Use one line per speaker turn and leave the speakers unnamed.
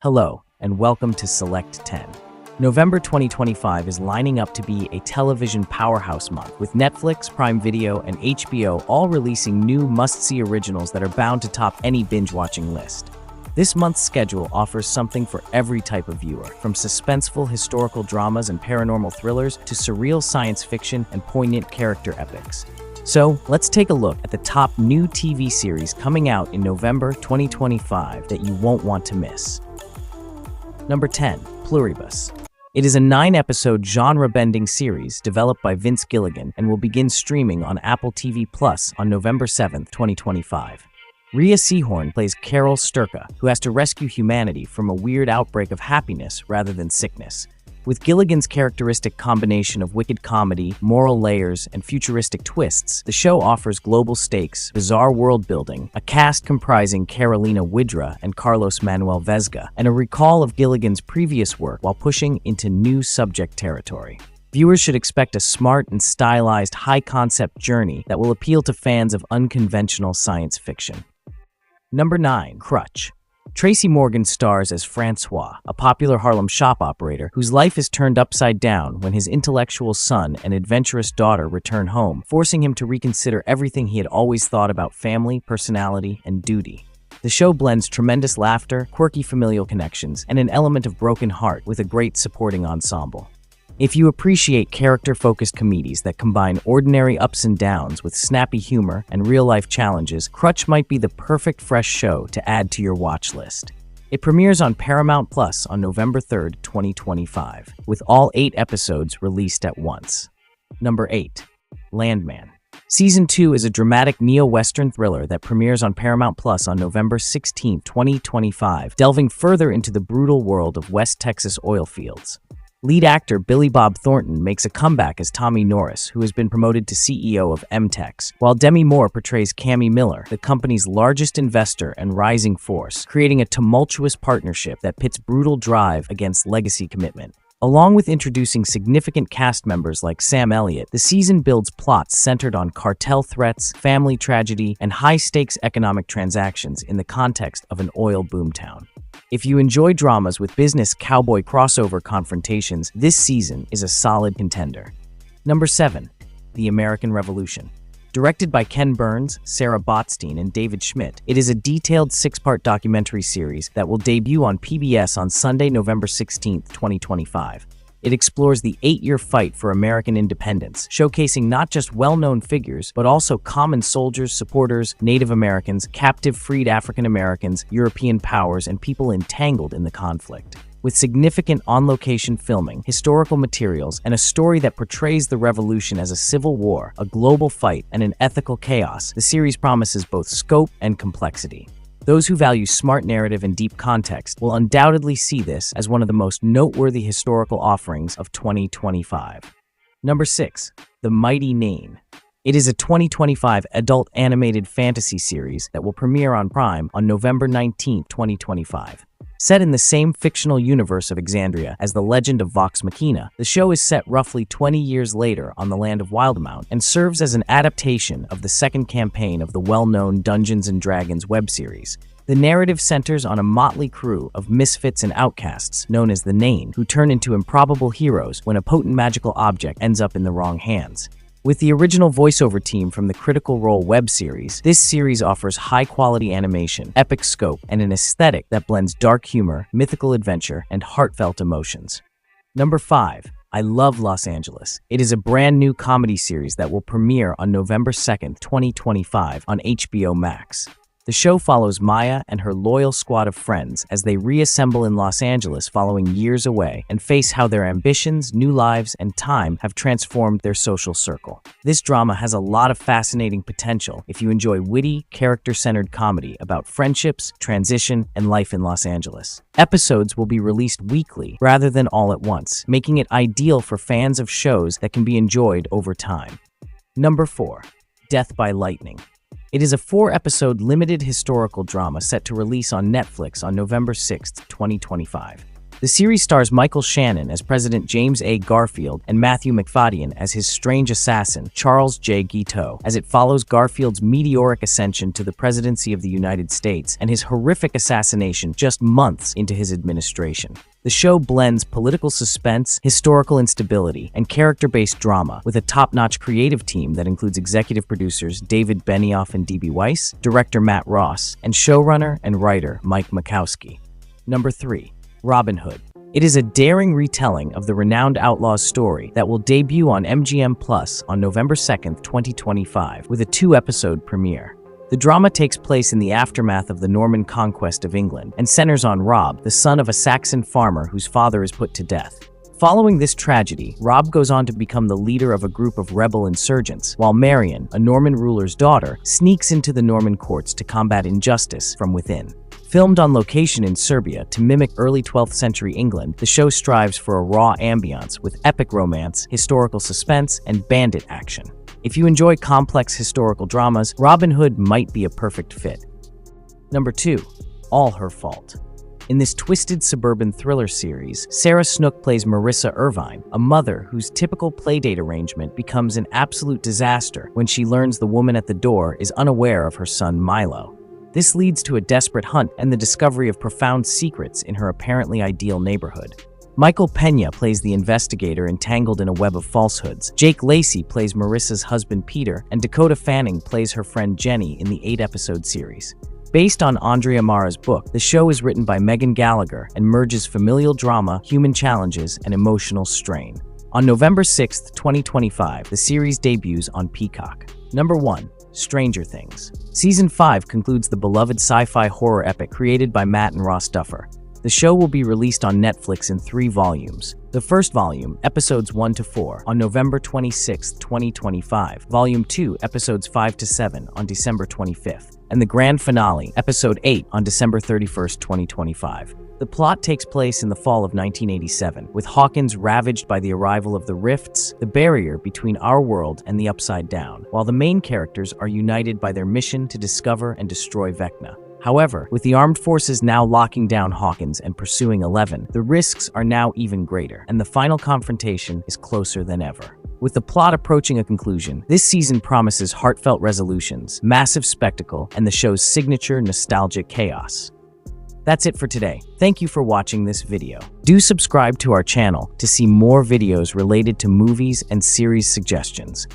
Hello, and welcome to Select 10. November 2025 is lining up to be a television powerhouse month, with Netflix, Prime Video, and HBO all releasing new must-see originals that are bound to top any binge-watching list. This month's schedule offers something for every type of viewer, from suspenseful historical dramas and paranormal thrillers to surreal science fiction and poignant character epics. So, let's take a look at the top new TV series coming out in November 2025 that you won't want to miss. Number 10. Pluribus. It is a 9-episode genre-bending series developed by Vince Gilligan and will begin streaming on Apple TV Plus on November 7, 2025. Rhea Seehorn plays Carol Sturka, who has to rescue humanity from a weird outbreak of happiness rather than sickness. With Gilligan's characteristic combination of wicked comedy, moral layers, and futuristic twists, the show offers global stakes, bizarre world-building, a cast comprising Carolina Widra and Carlos Manuel Vesga, and a recall of Gilligan's previous work while pushing into new subject territory. Viewers should expect a smart and stylized high-concept journey that will appeal to fans of unconventional science fiction. Number 9. Crutch. Tracy Morgan stars as Francois, a popular Harlem shop operator whose life is turned upside down when his intellectual son and adventurous daughter return home, forcing him to reconsider everything he had always thought about family, personality, and duty. The show blends tremendous laughter, quirky familial connections, and an element of broken heart with a great supporting ensemble. If you appreciate character-focused comedies that combine ordinary ups and downs with snappy humor and real-life challenges, Crutch might be the perfect fresh show to add to your watch list. It premieres on Paramount Plus on November 3, 2025, with all 8 episodes released at once. Number 8. Landman. Season 2 is a dramatic neo-Western thriller that premieres on Paramount Plus on November 16, 2025, delving further into the brutal world of West Texas oil fields. Lead actor Billy Bob Thornton makes a comeback as Tommy Norris, who has been promoted to CEO of MTEX, while Demi Moore portrays Cammie Miller, the company's largest investor and rising force, creating a tumultuous partnership that pits brutal drive against legacy commitment. Along with introducing significant cast members like Sam Elliott, the season builds plots centered on cartel threats, family tragedy, and high-stakes economic transactions in the context of an oil boomtown. If you enjoy dramas with business cowboy crossover confrontations, this season is a solid contender. Number 7. The American Revolution. Directed by Ken Burns, Sarah Botstein, and David Schmidt, it is a detailed 6-part documentary series that will debut on PBS on Sunday, November 16, 2025. It explores the 8-year fight for American independence, showcasing not just well-known figures, but also common soldiers, supporters, Native Americans, captive freed African Americans, European powers, and people entangled in the conflict. With significant on-location filming, historical materials, and a story that portrays the revolution as a civil war, a global fight, and an ethical chaos, the series promises both scope and complexity. Those who value smart narrative and deep context will undoubtedly see this as one of the most noteworthy historical offerings of 2025. Number 6. The Mighty Nein. It is a 2025 adult animated fantasy series that will premiere on Prime on November 19, 2025. Set in the same fictional universe of Exandria as the legend of Vox Machina, the show is set roughly 20 years later on the land of Wildemount and serves as an adaptation of the second campaign of the well-known Dungeons & Dragons web series. The narrative centers on a motley crew of misfits and outcasts known as the Nein, who turn into improbable heroes when a potent magical object ends up in the wrong hands. With the original voiceover team from the Critical Role web series, this series offers high-quality animation, epic scope, and an aesthetic that blends dark humor, mythical adventure, and heartfelt emotions. Number 5. I Love Los Angeles. It is a brand new comedy series that will premiere on November 2, 2025 on HBO Max. The show follows Maya and her loyal squad of friends as they reassemble in Los Angeles following years away and face how their ambitions, new lives, and time have transformed their social circle. This drama has a lot of fascinating potential if you enjoy witty, character-centered comedy about friendships, transition, and life in Los Angeles. Episodes will be released weekly rather than all at once, making it ideal for fans of shows that can be enjoyed over time. Number 4. Death by Lightning. It is a 4-episode limited historical drama set to release on Netflix on November 6, 2025. The The series stars Michael Shannon as President James A. Garfield and Matthew Macfadyen as his strange assassin, Charles J. Guiteau, as it follows Garfield's meteoric ascension to the presidency of the United States and his horrific assassination just months into his administration. The show blends political suspense, historical instability, and character-based drama with a top-notch creative team that includes executive producers David Benioff and D.B. Weiss, director Matt Ross, and showrunner and writer Mike Makowski. Number 3. Robin Hood. It is a daring retelling of the renowned outlaw's story that will debut on MGM Plus on November 2nd, 2025, with a 2-episode premiere. The drama takes place in the aftermath of the Norman conquest of England and centers on Rob, the son of a Saxon farmer whose father is put to death. Following this tragedy, Rob goes on to become the leader of a group of rebel insurgents, while Marion, a Norman ruler's daughter, sneaks into the Norman courts to combat injustice from within. Filmed on location in Serbia to mimic early 12th century England, the show strives for a raw ambiance with epic romance, historical suspense, and bandit action. If you enjoy complex historical dramas, Robin Hood might be a perfect fit. Number 2. All Her Fault. In this twisted suburban thriller series, Sarah Snook plays Marissa Irvine, a mother whose typical playdate arrangement becomes an absolute disaster when she learns the woman at the door is unaware of her son Milo. This leads to a desperate hunt and the discovery of profound secrets in her apparently ideal neighborhood. Michael Pena plays the investigator entangled in a web of falsehoods. Jake Lacey plays Marissa's husband Peter, and Dakota Fanning plays her friend Jenny in the 8-episode series. Based on Andrea Mara's book, the show is written by Megan Gallagher and merges familial drama, human challenges, and emotional strain. On November 6, 2025, the series debuts on Peacock. Number 1. Stranger Things. Season 5 concludes the beloved sci-fi horror epic created by Matt and Ross Duffer. The show will be released on Netflix in 3 volumes. The first volume, episodes 1 to 4, on November 26, 2025. Volume 2, episodes 5 to 7, on December 25th. And the grand finale, episode 8, on December 31, 2025. The plot takes place in the fall of 1987, with Hawkins ravaged by the arrival of the rifts, the barrier between our world and the Upside Down, while the main characters are united by their mission to discover and destroy Vecna. However, with the armed forces now locking down Hawkins and pursuing Eleven, the risks are now even greater, and the final confrontation is closer than ever. With the plot approaching a conclusion, this season promises heartfelt resolutions, massive spectacle, and the show's signature nostalgic chaos. That's it for today. Thank you for watching this video. Do subscribe to our channel to see more videos related to movies and series suggestions.